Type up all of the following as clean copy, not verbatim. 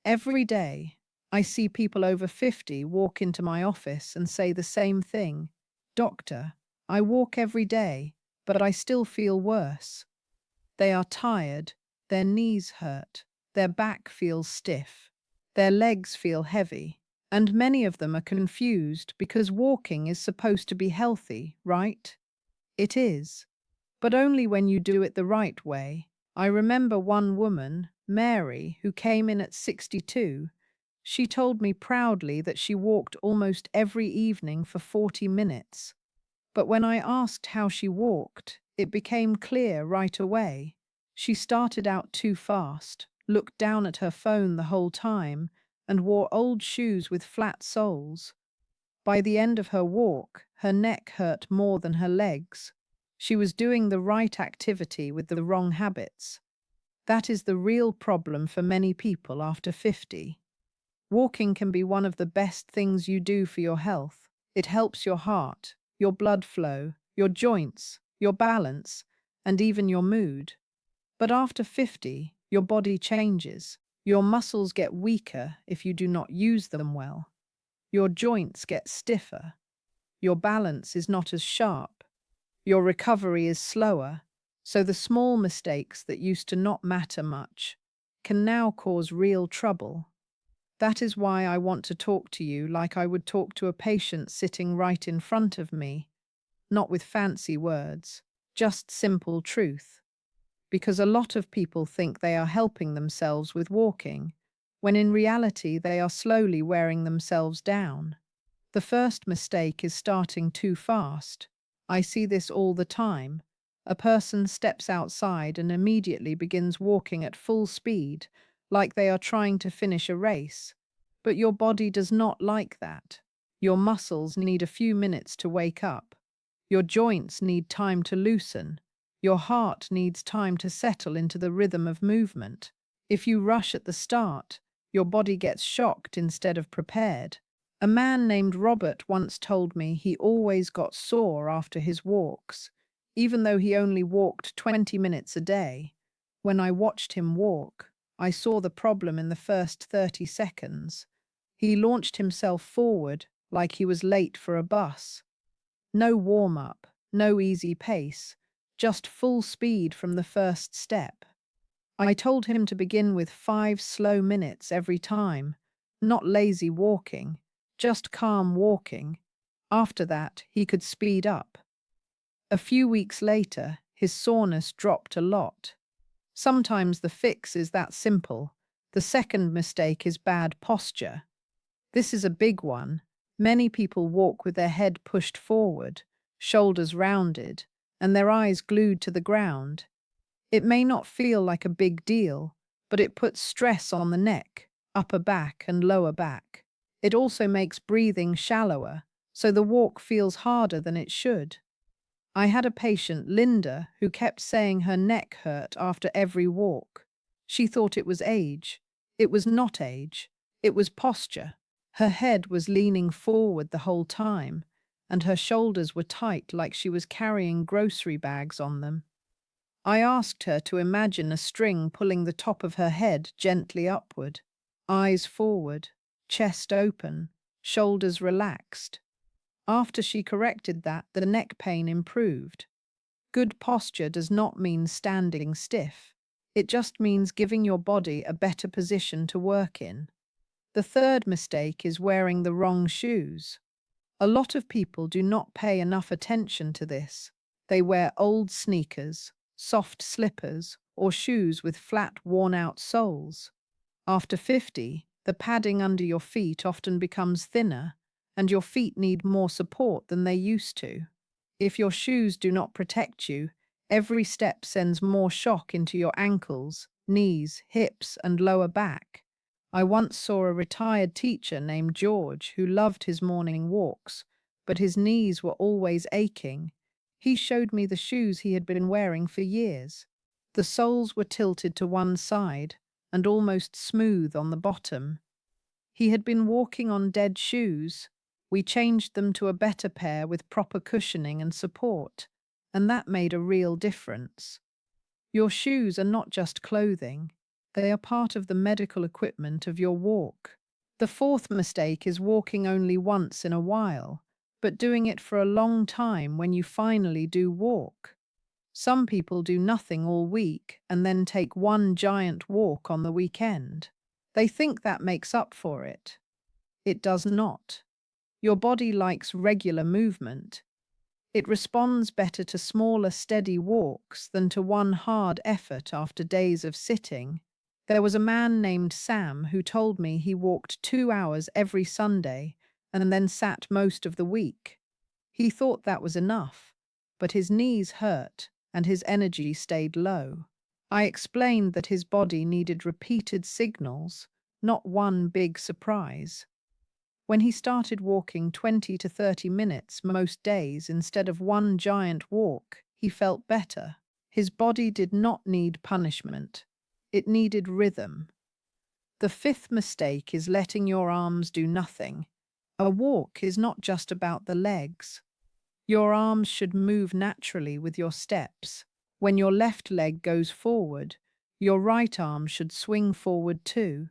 Every day, I see people over 50 walk into my office and say the same thing. Doctor, I walk every day, but I still feel worse. They are tired, their knees hurt, their back feels stiff, their legs feel heavy, and many of them are confused because walking is supposed to be healthy, right? It is, but only when you do it the right way. I remember one woman, Mary, who came in at 62. She told me proudly that she walked almost every evening for 40 minutes. But when I asked how she walked, it became clear right away. She started out too fast, looked down at her phone the whole time, and wore old shoes with flat soles. By the end of her walk, her neck hurt more than her legs. She was doing the right activity with the wrong habits. That is the real problem for many people after 50. Walking can be one of the best things you do for your health. It helps your heart, your blood flow, your joints, your balance, and even your mood. But after 50, your body changes. Your muscles get weaker if you do not use them well. Your joints get stiffer. Your balance is not as sharp. Your recovery is slower. So the small mistakes that used to not matter much can now cause real trouble. That is why I want to talk to you like I would talk to a patient sitting right in front of me, not with fancy words, just simple truth. Because a lot of people think they are helping themselves with walking, when in reality they are slowly wearing themselves down. The first mistake is starting too fast. I see this all the time. A person steps outside and immediately begins walking at full speed, like they are trying to finish a race. But your body does not like that. Your muscles need a few minutes to wake up. Your joints need time to loosen. Your heart needs time to settle into the rhythm of movement. If you rush at the start, your body gets shocked instead of prepared. A man named Robert once told me he always got sore after his walks, even though he only walked 20 minutes a day. When I watched him walk, I saw the problem in the first 30 seconds. He launched himself forward like he was late for a bus. No warm-up, no easy pace, just full speed from the first step. I told him to begin with 5 slow minutes every time, not lazy walking, just calm walking. After that, he could speed up. A few weeks later, his soreness dropped a lot. Sometimes the fix is that simple. The second mistake is bad posture. This is a big one. Many people walk with their head pushed forward, shoulders rounded, and their eyes glued to the ground. It may not feel like a big deal, but it puts stress on the neck, upper back, and lower back. It also makes breathing shallower, so the walk feels harder than it should. I had a patient, Linda, who kept saying her neck hurt after every walk. She thought it was age. It was not age. It was posture. Her head was leaning forward the whole time, and her shoulders were tight like she was carrying grocery bags on them. I asked her to imagine a string pulling the top of her head gently upward, eyes forward, chest open, shoulders relaxed. After she corrected that, the neck pain improved. Good posture does not mean standing stiff. It just means giving your body a better position to work in. The third mistake is wearing the wrong shoes. A lot of people do not pay enough attention to this. They wear old sneakers, soft slippers, or shoes with flat, worn-out soles. After 50, the padding under your feet often becomes thinner, and your feet need more support than they used to. If your shoes do not protect you, every step sends more shock into your ankles, knees, hips, and lower back. I once saw a retired teacher named George who loved his morning walks, but his knees were always aching. He showed me the shoes he had been wearing for years. The soles were tilted to one side and almost smooth on the bottom. He had been walking on dead shoes. We changed them to a better pair with proper cushioning and support, and that made a real difference. Your shoes are not just clothing. They are part of the medical equipment of your walk. The fourth mistake is walking only once in a while, but doing it for a long time when you finally do walk. Some people do nothing all week and then take one giant walk on the weekend. They think that makes up for it. It does not. Your body likes regular movement. It responds better to smaller, steady walks than to one hard effort after days of sitting. There was a man named Sam who told me he walked 2 hours every Sunday and then sat most of the week. He thought that was enough, but his knees hurt and his energy stayed low. I explained that his body needed repeated signals, not one big surprise. When he started walking 20 to 30 minutes most days instead of one giant walk, he felt better. His body did not need punishment. It needed rhythm. The fifth mistake is letting your arms do nothing. A walk is not just about the legs. Your arms should move naturally with your steps. When your left leg goes forward, your right arm should swing forward too.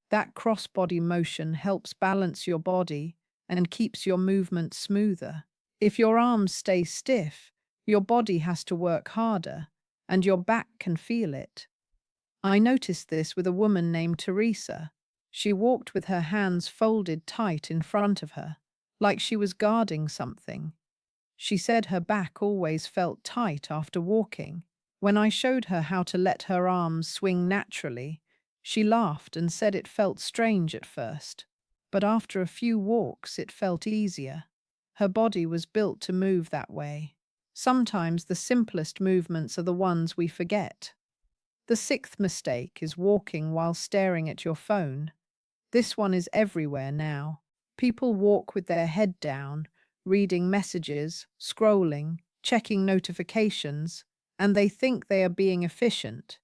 That cross-body motion helps balance your body and keeps your movement smoother. If your arms stay stiff, your body has to work harder, and your back can feel it. I noticed this with a woman named Teresa. She walked with her hands folded tight in front of her, like she was guarding something. She said her back always felt tight after walking. When I showed her how to let her arms swing naturally, she laughed and said it felt strange at first, but after a few walks it felt easier. Her body was built to move that way. Sometimes the simplest movements are the ones we forget. The sixth mistake is walking while staring at your phone. This one is everywhere now. People walk with their head down, reading messages, scrolling, checking notifications, and they think they are being efficient.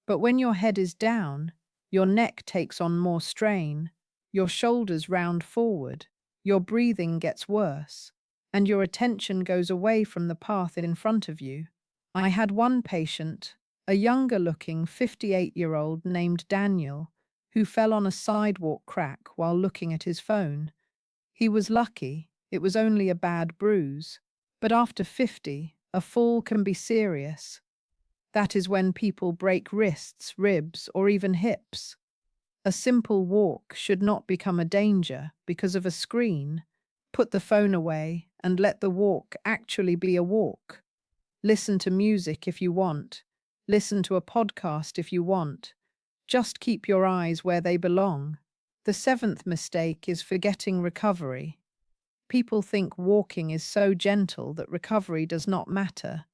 But when your head is down, your neck takes on more strain, your shoulders round forward, your breathing gets worse, and your attention goes away from the path in front of you. I had one patient, a younger-looking 58-year-old named Daniel, who fell on a sidewalk crack while looking at his phone. He was lucky, it was only a bad bruise, but after 50, a fall can be serious. That is when people break wrists, ribs, or even hips. A simple walk should not become a danger because of a screen. Put the phone away and let the walk actually be a walk. Listen to music if you want. Listen to a podcast if you want. Just keep your eyes where they belong. The seventh mistake is forgetting recovery. People think walking is so gentle that recovery does not matter.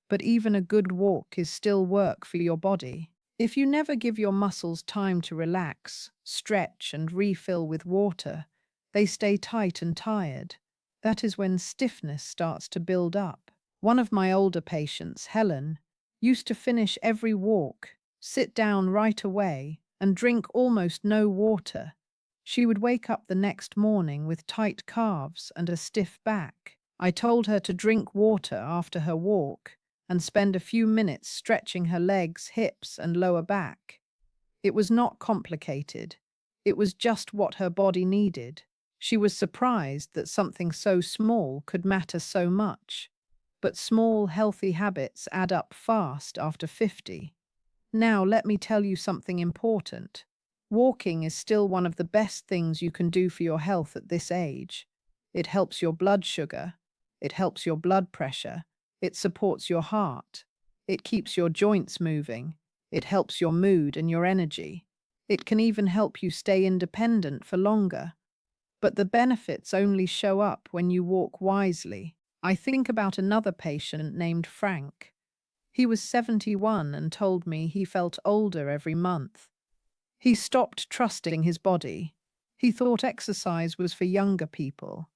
But even a good walk is still work for your body. If you never give your muscles time to relax, stretch, and refill with water, they stay tight and tired. That is when stiffness starts to build up. One of my older patients, Helen, used to finish every walk, sit down right away, and drink almost no water. She would wake up the next morning with tight calves and a stiff back. I told her to drink water after her walk and spend a few minutes stretching her legs, hips, and lower back. It was not complicated. It was just what her body needed. She was surprised that something so small could matter so much. But small, healthy habits add up fast after 50. Now, let me tell you something important. Walking is still one of the best things you can do for your health at this age. It helps your blood sugar. It helps your blood pressure. It supports your heart. It keeps your joints moving. It helps your mood and your energy. It can even help you stay independent for longer. But the benefits only show up when you walk wisely. I think about another patient named Frank. He was 71 and told me he felt older every month. He stopped trusting his body. He thought exercise was for younger people.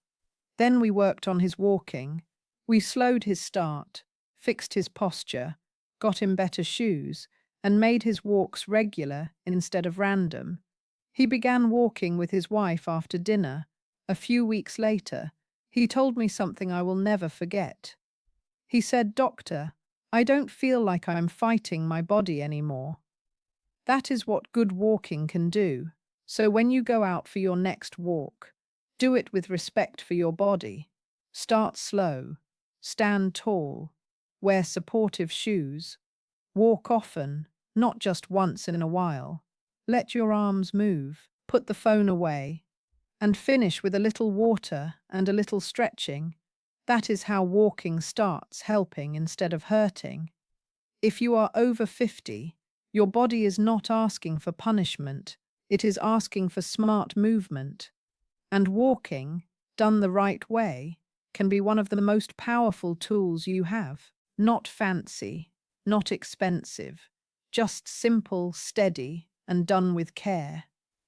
Then we worked on his walking. We slowed his start, fixed his posture, got him better shoes, and made his walks regular instead of random. He began walking with his wife after dinner. A few weeks later, he told me something I will never forget. He said, "Doctor, I don't feel like I'm fighting my body anymore." That is what good walking can do. So when you go out for your next walk, do it with respect for your body. Start slow, stand tall, wear supportive shoes, walk often, not just once in a while. Let your arms move, put the phone away, and finish with a little water and a little stretching. That is how walking starts helping instead of hurting. If you are over 50, your body is not asking for punishment, it is asking for smart movement. And walking, done the right way, can be one of the most powerful tools you have. Not fancy, not expensive, just simple, steady, and done with care.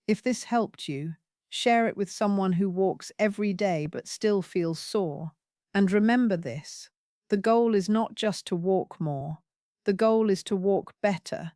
If this helped you, share it with someone who walks every day but still feels sore. And remember this, the goal is not just to walk more, the goal is to walk better,